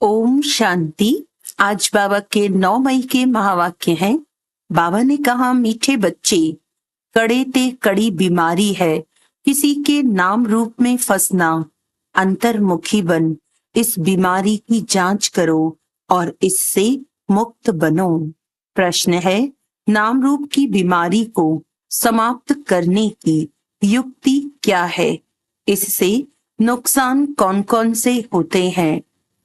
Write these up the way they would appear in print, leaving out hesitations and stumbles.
ओम शांति। आज बाबा के 9 मई के महावाक्य हैं। बाबा ने कहा, मीठे बच्चे, कड़े ते कड़ी बीमारी है किसी के नाम रूप में फंसना। अंतर्मुखी बन इस बीमारी की जांच करो और इससे मुक्त बनो। प्रश्न है, नाम रूप की बीमारी को समाप्त करने की युक्ति क्या है? इससे नुकसान कौन कौन से होते हैं?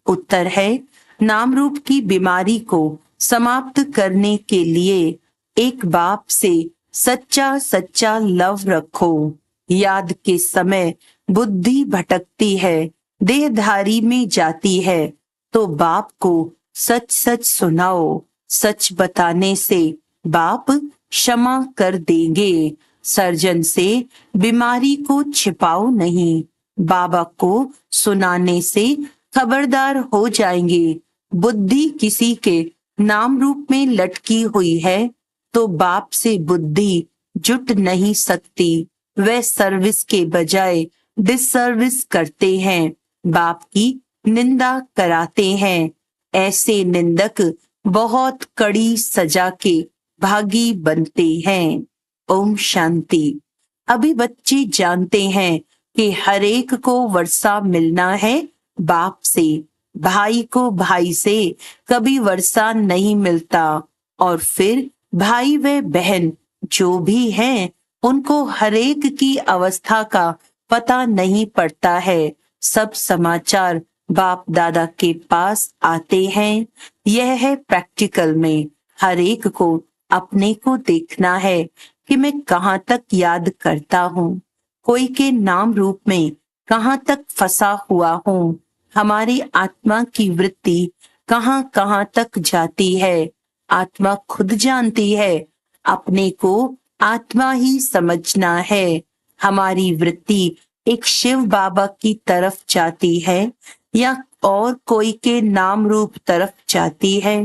उत्तर है, नाम रूप की बीमारी को समाप्त करने के लिए एक बाप से सच्चा सच्चा लव रखो। याद के समय बुद्धि भटकती है, देहधारी में जाती है, तो बाप को सच सच सुनाओ। सच बताने से बाप क्षमा कर देंगे। सर्जन से बीमारी को छिपाओ नहीं। बाबा को सुनाने से खबरदार हो जाएंगे। बुद्धि किसी के नाम रूप में लटकी हुई है तो बाप से बुद्धि जुट नहीं सकती। वे सर्विस के बजाय डिसर्विस करते हैं, बाप की निंदा कराते हैं। ऐसे निंदक बहुत कड़ी सजा के भागी बनते हैं। ओम शांति। अभी बच्चे जानते हैं कि हर एक को वर्षा मिलना है बाप से। भाई को भाई से कभी वर्षा नहीं मिलता, और फिर भाई व बहन जो भी हैं उनको हरेक की अवस्था का पता नहीं पड़ता है। सब समाचार बाप दादा के पास आते हैं। यह है प्रैक्टिकल में। हर एक को अपने को देखना है कि मैं कहाँ तक याद करता हूँ, कोई के नाम रूप में कहाँ तक फंसा हुआ हूँ। हमारी आत्मा की वृत्ति कहाँ कहाँ तक जाती है, आत्मा खुद जानती है। अपने को आत्मा ही समझना है। हमारी वृत्ति एक शिव बाबा की तरफ जाती है या और कोई के नाम रूप तरफ जाती है।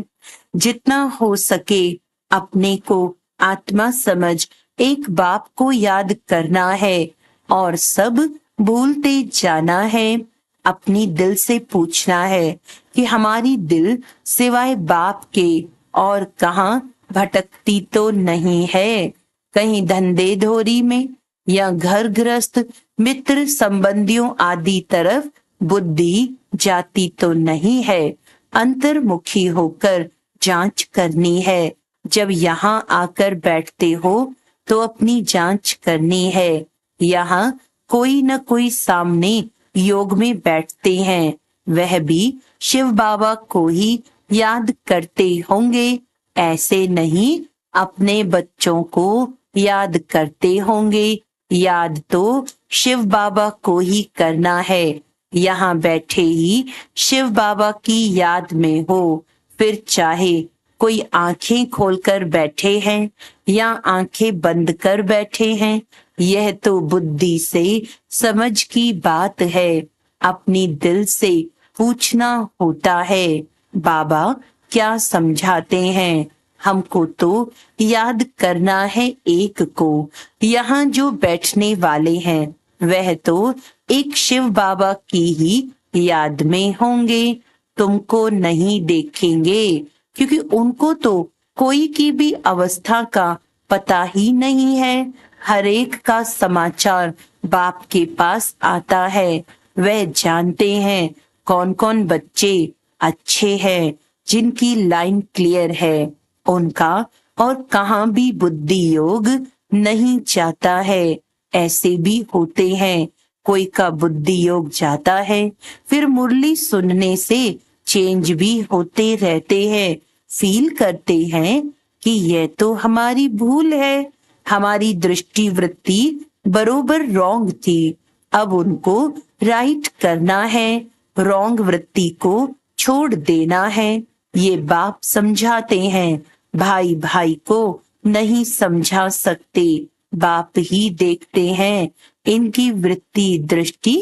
जितना हो सके अपने को आत्मा समझ एक बाप को याद करना है और सब भूलते जाना है। अपनी दिल से पूछना है कि हमारी दिल सिवाय बाप के और कहाँ भटकती तो नहीं है। कहीं धंधे धोरी में या घर गृहस्थ मित्र संबंधियों आदि तरफ बुद्धि जाती तो नहीं है। अंतर्मुखी होकर जांच करनी है। जब यहाँ आकर बैठते हो तो अपनी जांच करनी है। यहाँ कोई न कोई सामने योग में बैठते हैं, वह भी शिव बाबा को ही याद करते होंगे। ऐसे नहीं अपने बच्चों को याद करते होंगे। याद तो शिव बाबा को ही करना है। यहाँ बैठे ही शिव बाबा की याद में हो, फिर चाहे कोई आंखें खोलकर बैठे हैं या आंखें बंद कर बैठे हैं, यह तो बुद्धि से समझ की बात है। अपनी दिल से पूछना होता है, बाबा क्या समझाते हैं? हमको तो याद करना है एक को। यहाँ जो बैठने वाले हैं वह तो एक शिव बाबा की ही याद में होंगे। तुमको नहीं देखेंगे क्योंकि उनको तो कोई की भी अवस्था का पता ही नहीं है। हर एक का समाचार बाप के पास आता है। वह जानते हैं कौन कौन बच्चे अच्छे हैं, जिनकी लाइन क्लियर है उनका, और कहाँ भी बुद्धि योग नहीं जाता है। ऐसे भी होते हैं, कोई का बुद्धि योग जाता है, फिर मुरली सुनने से चेंज भी होते रहते हैं। फील करते हैं कि यह तो हमारी भूल है, हमारी दृष्टि वृत्ति बरोबर रॉन्ग थी, अब उनको राइट करना है, रॉन्ग वृत्ति को छोड़ देना है। ये बाप समझाते हैं। भाई भाई को नहीं समझा सकते, बाप ही देखते हैं इनकी वृत्ति दृष्टि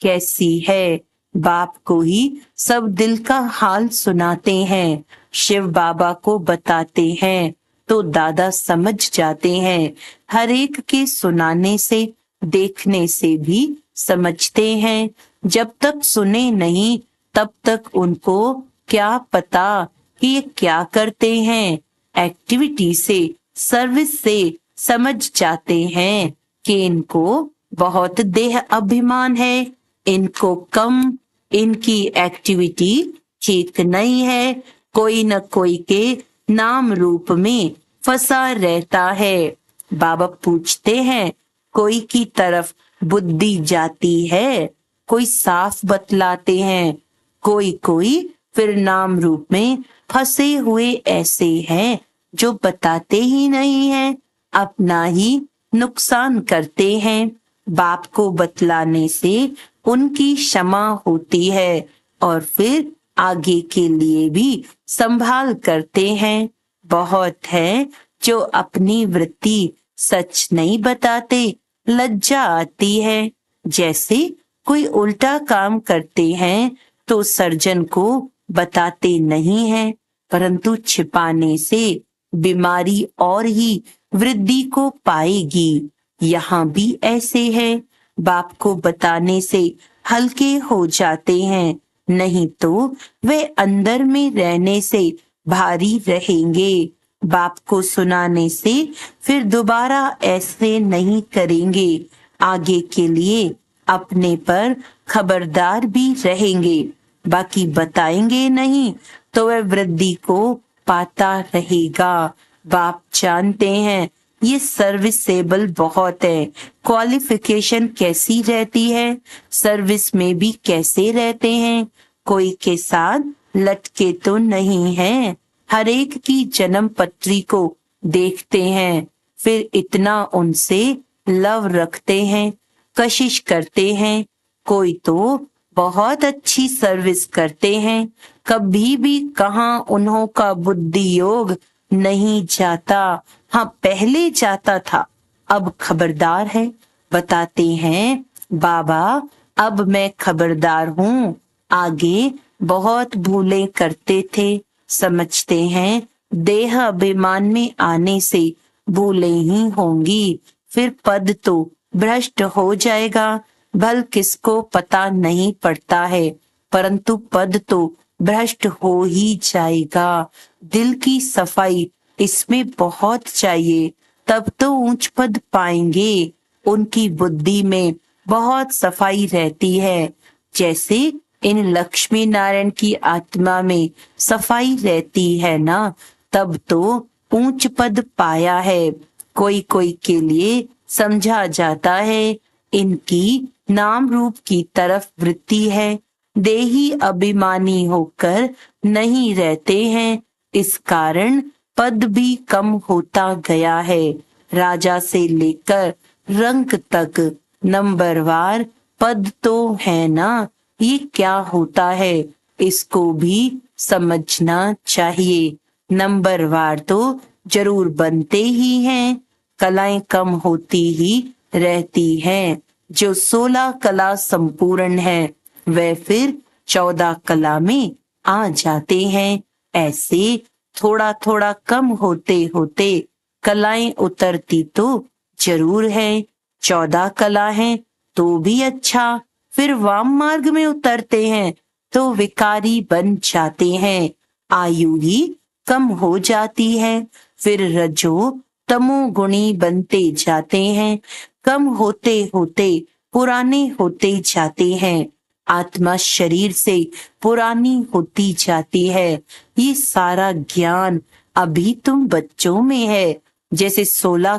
कैसी है। बाप को ही सब दिल का हाल सुनाते हैं, शिव बाबा को बताते हैं तो दादा समझ जाते हैं। हर एक के सुनाने से देखने से भी समझते हैं। जब तक सुने नहीं तब तक उनको क्या पता कि ये क्या करते हैं। एक्टिविटी से, सर्विस से समझ जाते हैं कि इनको बहुत देह अभिमान है, इनको कम, इनकी एक्टिविटी ठीक नहीं है, कोई न कोई के नाम रूप में फंसा रहता है। बाबा पूछते हैं, कोई की तरफ बुद्धि जाती है, कोई साफ बतलाते हैं, कोई कोई फिर नाम रूप में फंसे हुए ऐसे हैं जो बताते ही नहीं हैं, अपना ही नुकसान करते हैं। बाप को बतलाने से उनकी क्षमा होती है और फिर आगे के लिए भी संभाल करते हैं। बहुत है जो अपनी वृत्ति सच नहीं बताते, लज्जा आती है। जैसे कोई उल्टा काम करते हैं तो सर्जन को बताते नहीं हैं, परंतु छिपाने से बीमारी और ही वृद्धि को पाएगी। यहाँ भी ऐसे है, बाप को बताने से हल्के हो जाते हैं, नहीं तो वे अंदर में रहने से भारी रहेंगे। बाप को सुनाने से फिर दोबारा ऐसे नहीं करेंगे, आगे के लिए अपने पर खबरदार भी रहेंगे। बाकी बताएंगे नहीं तो वह वृद्धि को पाता रहेगा। बाप जानते हैं ये सर्विसेबल बहुत है। क्वालिफिकेशन कैसी रहती है, सर्विस में भी कैसे रहते हैं, कोई के साथ लटके तो नहीं है, हर एक की जन्म पत्री को देखते हैं, फिर इतना उनसे लव रखते हैं, कशिश करते हैं। कोई तो बहुत अच्छी सर्विस करते हैं, कभी भी कहाँ उन्हों का बुद्धि योग नहीं जाता। हाँ, पहले जाता था, अब खबरदार है। बताते हैं, बाबा अब मैं खबरदार हूँ, आगे बहुत भूलें करते थे। समझते हैं देह अभिमान में आने से भूलें ही होंगी, फिर पद तो भ्रष्ट हो जाएगा। भल किसको पता नहीं पड़ता है, परंतु पद तो भ्रष्ट हो ही जाएगा। दिल की सफाई इसमें बहुत चाहिए, तब तो ऊंच पद पाएंगे। उनकी बुद्धि में बहुत सफाई रहती है, जैसे इन लक्ष्मी नारायण की आत्मा में सफाई रहती है ना, तब तो ऊंच पद पाया है। कोई कोई के लिए समझा जाता है, इनकी नाम रूप की तरफ वृत्ति है, देही अभिमानी होकर नहीं रहते हैं, इस कारण पद भी कम होता गया है। राजा से लेकर रंक तक नंबरवार पद तो है ना, ये क्या होता है इसको भी समझना चाहिए। नंबरवार तो जरूर बनते ही हैं, कलाएं कम होती ही रहती हैं। जो 16 कला संपूर्ण है वह फिर 14 कला में आ जाते हैं। ऐसे थोड़ा थोड़ा कम होते होते कलाएं उतरती तो जरूर है। 14 कला है तो भी अच्छा, फिर वाम मार्ग में उतरते हैं तो विकारी बन जाते हैं, आयु ही कम हो जाती है, फिर रजो तमो गुणी बनते जाते हैं, कम होते होते पुराने होते जाते हैं, आत्मा शरीर से पुरानी होती जाती है। ये सारा ज्ञान अभी तुम बच्चों में है। जैसे 16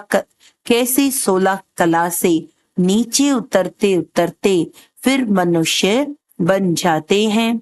कला से नीचे उतरते उतरते फिर मनुष्य बन जाते हैं।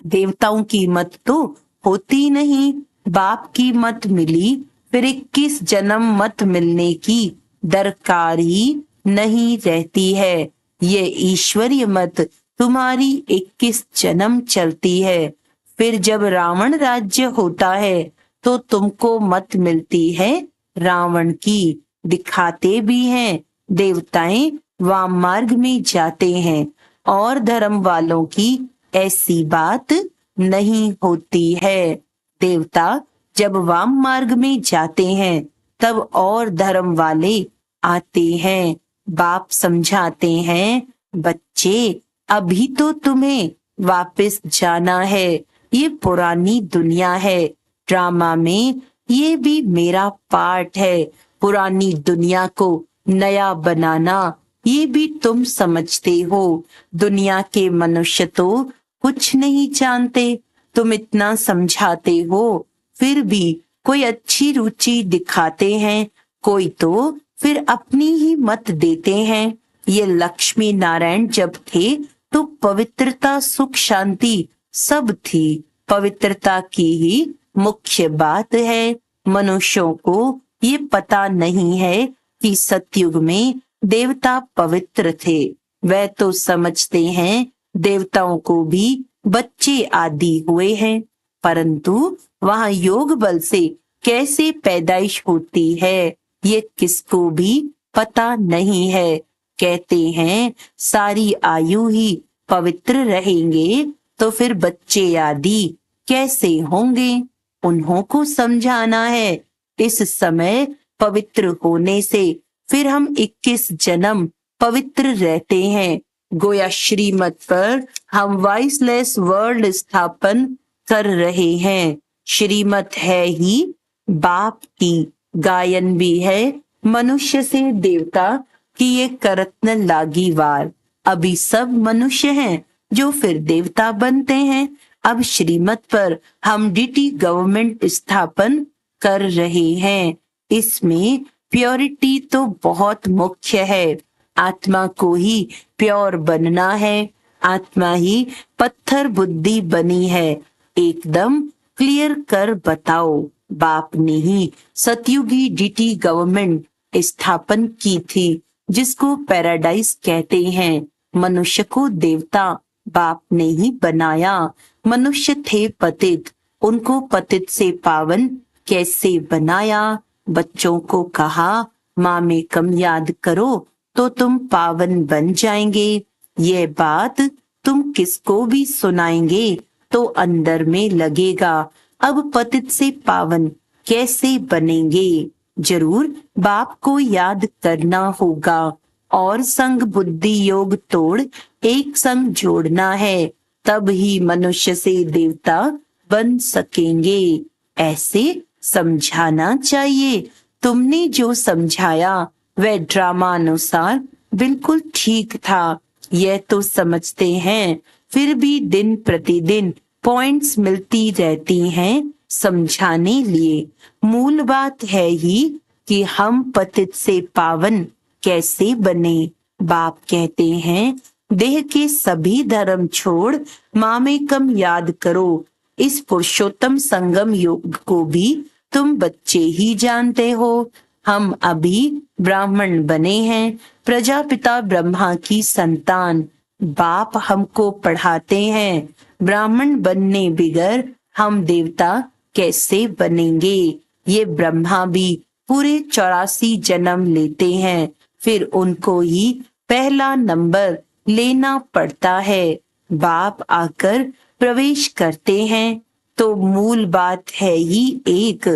देवताओं की मत तो होती नहीं, बाप की मत मिली, फिर 21 जन्म मत मिलने की दरकार ही नहीं रहती है। ये ईश्वरीय मत तुम्हारी 21 जन्म चलती है। फिर जब रावण राज्य होता है तो तुमको मत मिलती है रावण की, दिखाते भी हैं। देवताएं वाम मार्ग में जाते हैं और धर्म वालों की ऐसी बात नहीं होती है। देवता जब वाम मार्ग में जाते हैं तब और धर्म वाले आते हैं। बाप समझाते हैं, बच्चे अभी तो तुम्हें वापस जाना है। ये पुरानी दुनिया है, ड्रामा में ये भी मेरा पार्ट है। पुरानी दुनिया को नया बनाना ये भी तुम समझते हो। दुनिया के मनुष्य तो कुछ नहीं जानते, तुम इतना समझाते हो, फिर भी कोई अच्छी रुचि दिखाते हैं, कोई तो फिर अपनी ही मत देते हैं। ये लक्ष्मी नारायण जब थे तो पवित्रता, सुख, शांति सब थी। पवित्रता की ही मुख्य बात है। मनुष्यों को ये पता नहीं है कि सतयुग में देवता पवित्र थे। वह तो समझते हैं देवताओं को भी बच्चे आदि हुए हैं, परंतु वहां योग बल से कैसे पैदाइश होती है ये किसको भी पता नहीं है। कहते हैं सारी आयु ही पवित्र रहेंगे तो फिर बच्चे आदि कैसे होंगे, उन्हों को समझाना है। इस समय पवित्र होने से फिर हम 21 जन्म पवित्र रहते हैं। गोया श्रीमत पर हम वॉइसलेस वर्ल्ड स्थापन कर रहे हैं। श्रीमत है ही बाप की, गायन भी है मनुष्य से देवता कि ये करत्न लागी वार। अभी सब मनुष्य हैं जो फिर देवता बनते हैं। अब श्रीमत पर हम डीटी गवर्नमेंट स्थापन कर रहे हैं। इसमें प्योरिटी तो बहुत मुख्य है। आत्मा को ही प्योर बनना है। आत्मा ही पत्थर बुद्धि बनी है। एकदम क्लियर कर बताओ। बाप ने ही सतयुगी डीटी गवर्नमेंट स्थापन की थी, जिसको पैराडाइज कहते हैं। मनुष्य को देवता बाप ने ही बनाया। मनुष्य थे पतित, उनको पतित से पावन कैसे बनाया। बच्चों को कहा माँ में कम याद करो तो तुम पावन बन जाएंगे। ये बात तुम किसको भी सुनाएंगे तो अंदर में लगेगा। अब पतित से पावन कैसे बनेंगे, जरूर बाप को याद करना होगा और संग बुद्धि योग तोड़ एक संग जोड़ना है, तब ही मनुष्य से देवता बन सकेंगे। ऐसे समझाना चाहिए। तुमने जो समझाया वह ड्रामा अनुसार बिल्कुल ठीक था। यह तो समझते हैं, फिर भी दिन प्रतिदिन पॉइंट्स मिलती रहती हैं समझाने लिए। मूल बात है ही कि हम पतित से पावन कैसे बने। बाप कहते हैं देह के सभी धर्म छोड़ माँ में कम याद करो। इस पुरुषोत्तम संगम योग को भी तुम बच्चे ही जानते हो। हम अभी ब्राह्मण बने हैं, प्रजापिता ब्रह्मा की संतान। बाप हमको पढ़ाते हैं ब्राह्मण बनने बिगर हम देवता कैसे बनेंगे। ये ब्रह्मा भी पूरे 84 जन्म लेते हैं, फिर उनको ही पहला नंबर लेना पड़ता है। बाप आकर प्रवेश करते हैं तो मूल बात है ही एक,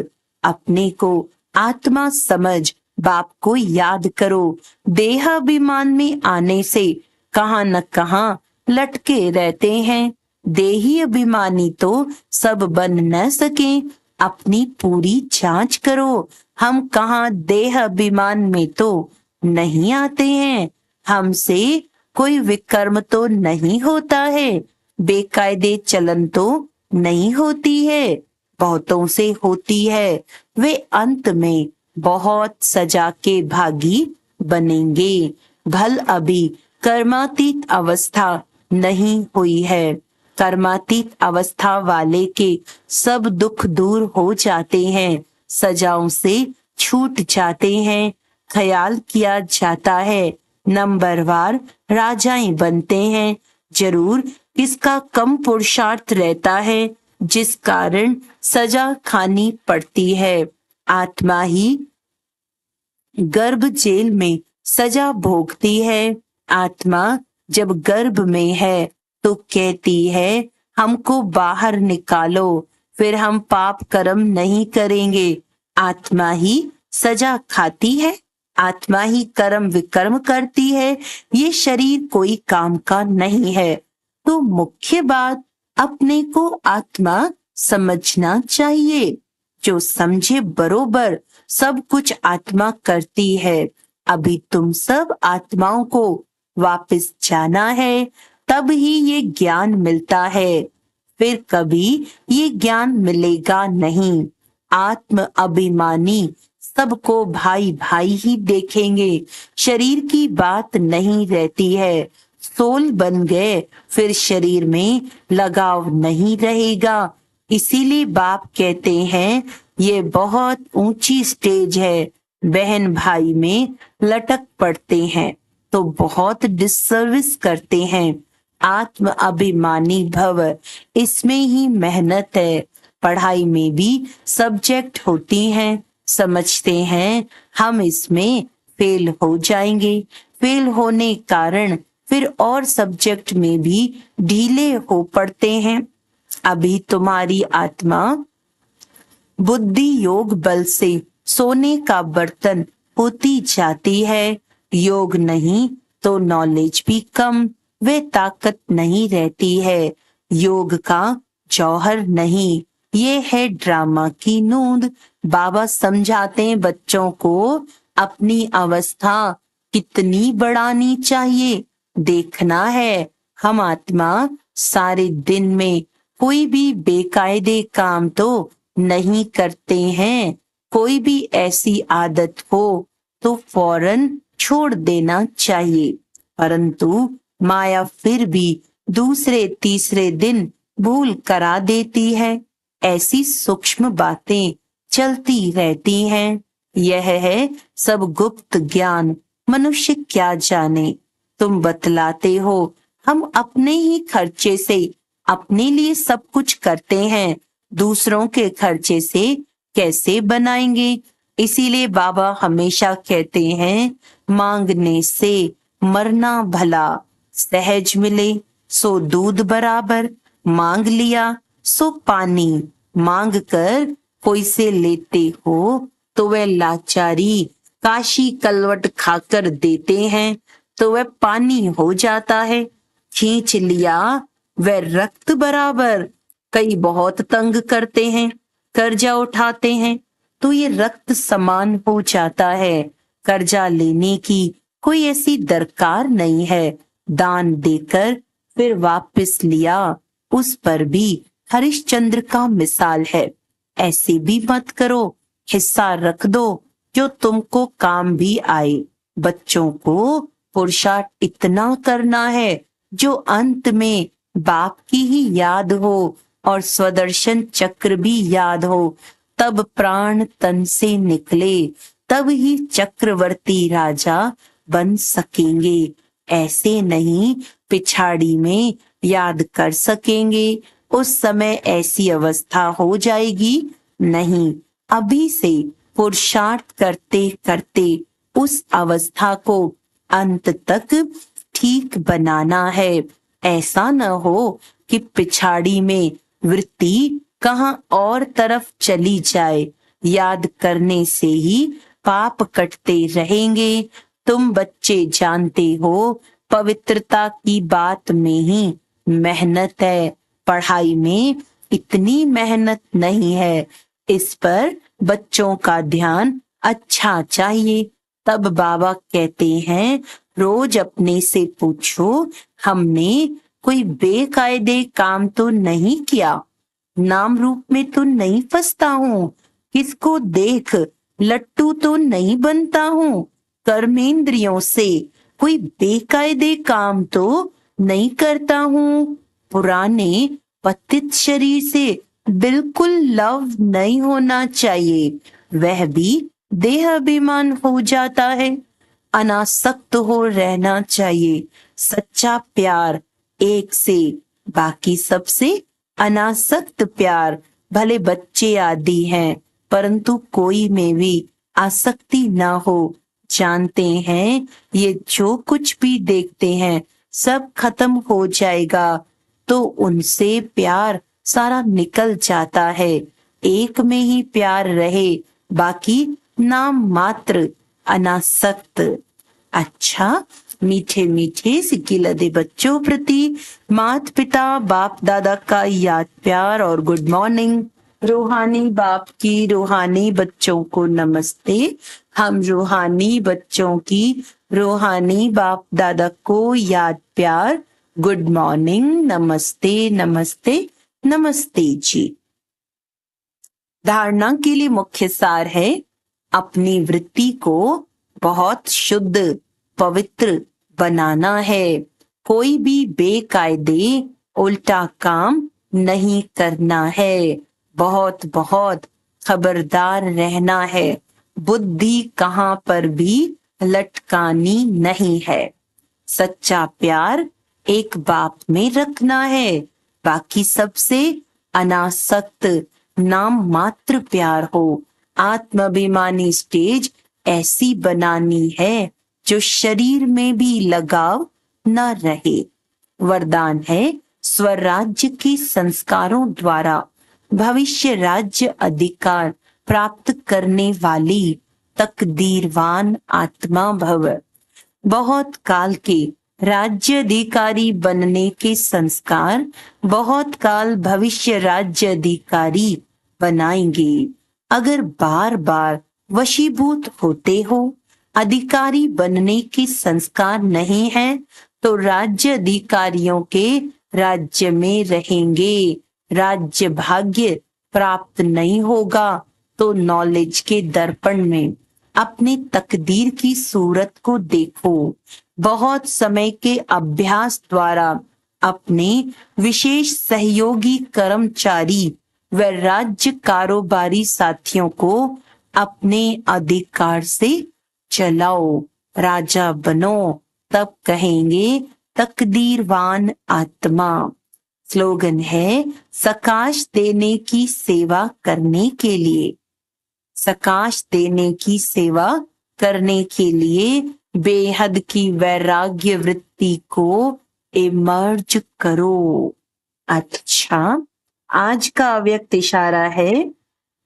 अपने को आत्मा समझ बाप को याद करो। देहाभिमान में आने से कहां न कहां लटके रहते हैं। देही अभिमानी तो सब बन न सके, अपनी पूरी जांच करो। हम कहां देह अभिमान में तो नहीं आते हैं। हमसे कोई विकर्म तो नहीं होता है, बेकायदे चलन तो नहीं होती है, बहुतों से होती है। वे अंत में बहुत सजा के भागी बनेंगे। भल अभी कर्मातीत अवस्था नहीं हुई है। कर्मातीत अवस्था वाले के सब दुख दूर हो जाते हैं, सजाओं से छूट जाते हैं। ख्याल किया जाता है नंबरवार राजाएं बनते हैं। जरूर किसका कम पुरुषार्थ रहता है जिस कारण सजा खानी पड़ती है। आत्मा ही गर्भ जेल में सजा भोगती है। आत्मा जब गर्भ में है तो कहती है हमको बाहर निकालो, फिर हम पाप कर्म नहीं करेंगे। आत्मा ही सजा खाती है, आत्मा ही कर्म विकर्म करती है। ये शरीर कोई काम का नहीं है। तो मुख्य बात अपने को आत्मा समझना चाहिए। जो समझे बरोबर सब कुछ आत्मा करती है। अभी तुम सब आत्माओं को वापस जाना है, तब ही ये ज्ञान मिलता है, फिर कभी ये ज्ञान मिलेगा नहीं। आत्म अभिमानी सबको भाई भाई ही देखेंगे, शरीर की बात नहीं रहती है। सोल बन गए फिर शरीर में लगाव नहीं रहेगा। इसीलिए बाप कहते हैं ये बहुत ऊंची स्टेज है। बहन भाई में लटक पड़ते हैं तो बहुत डिससर्विस करते हैं। आत्म अभिमानी भव, इसमें ही मेहनत है। पढ़ाई में भी सब्जेक्ट होती हैं, समझते हैं हम इसमें फेल हो जाएंगे। फेल होने कारण फिर और सब्जेक्ट में भी ढीले हो पड़ते हैं। अभी तुम्हारी आत्मा बुद्धि योग बल से सोने का बर्तन होती जाती है। योग नहीं तो नॉलेज भी कम, वे ताकत नहीं रहती है। योग का जौहर नहीं, ये है ड्रामा की नूंद। बाबा समझाते हैं बच्चों को अपनी अवस्था कितनी बढ़ानी चाहिए। देखना है हम आत्मा सारे दिन में कोई भी बेकायदे काम तो नहीं करते हैं। कोई भी ऐसी आदत हो तो फौरन छोड़ देना चाहिए, परंतु माया फिर भी दूसरे तीसरे दिन भूल करा देती है। ऐसी सूक्ष्म बातें चलती रहती हैं। यह है सब गुप्त ज्ञान, मनुष्य क्या जाने। तुम बतलाते हो हम अपने ही खर्चे से अपने लिए सब कुछ करते हैं, दूसरों के खर्चे से कैसे बनाएंगे। इसीलिए बाबा हमेशा कहते हैं मांगने से मरना भला। सहज मिले सो दूध बराबर, मांग लिया सो पानी। मांग कर कोई से लेते हो तो वह लाचारी काशी कलवट खाकर देते हैं तो वह पानी हो जाता है। खींच लिया वह रक्त बराबर। कई बहुत तंग करते हैं, कर्जा उठाते हैं तो ये रक्त समान हो जाता है। कर्जा लेने की कोई ऐसी दरकार नहीं है। दान देकर फिर वापस लिया, उस पर भी हरिश्चंद्र का मिसाल है। ऐसे भी मत करो, हिस्सा रख दो जो तुमको काम भी आए। बच्चों को पुरुषार्थ इतना करना है जो अंत में बाप की ही याद हो और स्वदर्शन चक्र भी याद हो। तब प्राण तन से निकले, तब ही चक्रवर्ती राजा बन सकेंगे। ऐसे नहीं पिछाड़ी में याद कर सकेंगे, उस समय ऐसी अवस्था हो जाएगी नहीं। अभी से पुरुषार्थ करते करते उस अवस्था को अंत तक ठीक बनाना है। ऐसा न हो कि पिछाड़ी में वृत्ति कहां और तरफ चली जाए। याद करने से ही पाप कटते रहेंगे। तुम बच्चे जानते हो पवित्रता की बात में ही मेहनत है, पढ़ाई में इतनी मेहनत नहीं है। इस पर बच्चों का ध्यान अच्छा चाहिए। तब बाबा कहते हैं रोज अपने से पूछो हमने कोई बेकायदे काम तो नहीं किया, नाम रूप में तो नहीं फंसता हूँ, किसको देख लट्टू तो नहीं बनता हूँ, कर्मेंद्रियों से कोई बेकायदे काम तो नहीं करता हूँ। पुराने पतित शरीर से बिल्कुल लव नहीं होना चाहिए, वह भी देह अभिमान हो जाता है। अनासक्त हो रहना चाहिए, सच्चा प्यार एक से, बाकी सबसे अनासक्त प्यार। भले बच्चे आदि हैं परंतु कोई में भी आसक्ति ना हो। जानते हैं ये जो कुछ भी देखते हैं सब खत्म हो जाएगा, तो उनसे प्यार सारा निकल जाता है। एक में ही प्यार रहे, बाकी नाम मात्र अनासक्त। अच्छा, मीठे मीठे सिक्के लदे बच्चों प्रति माता पिता बाप दादा का याद प्यार और गुड मॉर्निंग। रूहानी बाप की रूहानी बच्चों को नमस्ते। हम रूहानी बच्चों की रूहानी बाप दादा को याद प्यार गुड मॉर्निंग, नमस्ते नमस्ते नमस्ते जी। धारणा के लिए मुख्य सार है, अपनी वृत्ति को बहुत शुद्ध पवित्र बनाना है। कोई भी बेकायदे उल्टा काम नहीं करना है। बहुत बहुत खबरदार रहना है। बुद्धि कहाँ पर भी लटकानी नहीं है। सच्चा प्यार एक बाप में रखना है। बाकी सबसे अनासक्त नाम मात्र प्यार हो। आत्माभिमानी स्टेज ऐसी बनानी है जो शरीर में भी लगाव न रहे। वरदान है, स्वराज्य के संस्कारों द्वारा भविष्य राज्य अधिकार प्राप्त करने वाली तकदीरवान आत्मा भव। बहुत काल के राज्य अधिकारी बनने के संस्कार बहुत काल भविष्य राज्य अधिकारी बनाएंगे। अगर बार बार वशीभूत होते हो, अधिकारी बनने के संस्कार नहीं है, तो राज्य अधिकारियों के राज्य में रहेंगे। राज्य भाग्य प्राप्त नहीं होगा तो नॉलेज के दर्पण में अपने तकदीर की सूरत को देखो। बहुत समय के अभ्यास द्वारा अपने विशेष सहयोगी कर्मचारी व राज्य कारोबारी साथियों को अपने अधिकार से चलाओ। राजा बनो, तब कहेंगे तकदीरवान आत्मा। स्लोगन है, सकाश देने की सेवा करने के लिए। सकाश देने की सेवा करने के लिए बेहद की वैराग्य वृत्ति को इमर्ज करो। अच्छा, आज का अव्यक्त इशारा है,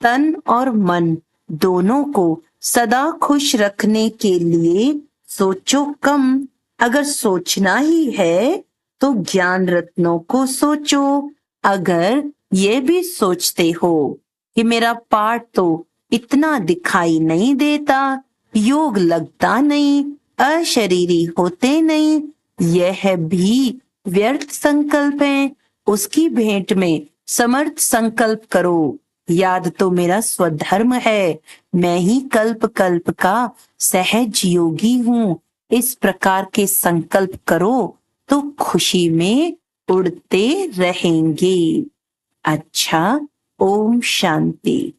तन और मन दोनों को सदा खुश रखने के लिए सोचो कम। अगर सोचना ही है तो ज्ञान रत्नों को सोचो। अगर ये भी सोचते हो कि मेरा पाठ तो इतना दिखाई नहीं देता, योग लगता नहीं, अशरीरी होते नहीं, यह भी व्यर्थ संकल्प है। उसकी भेंट में समर्थ संकल्प करो। याद तो मेरा स्वधर्म है, मैं ही कल्प कल्प का सहज योगी हूँ। इस प्रकार के संकल्प करो तो खुशी में उड़ते रहेंगे। अच्छा, ओम शांति।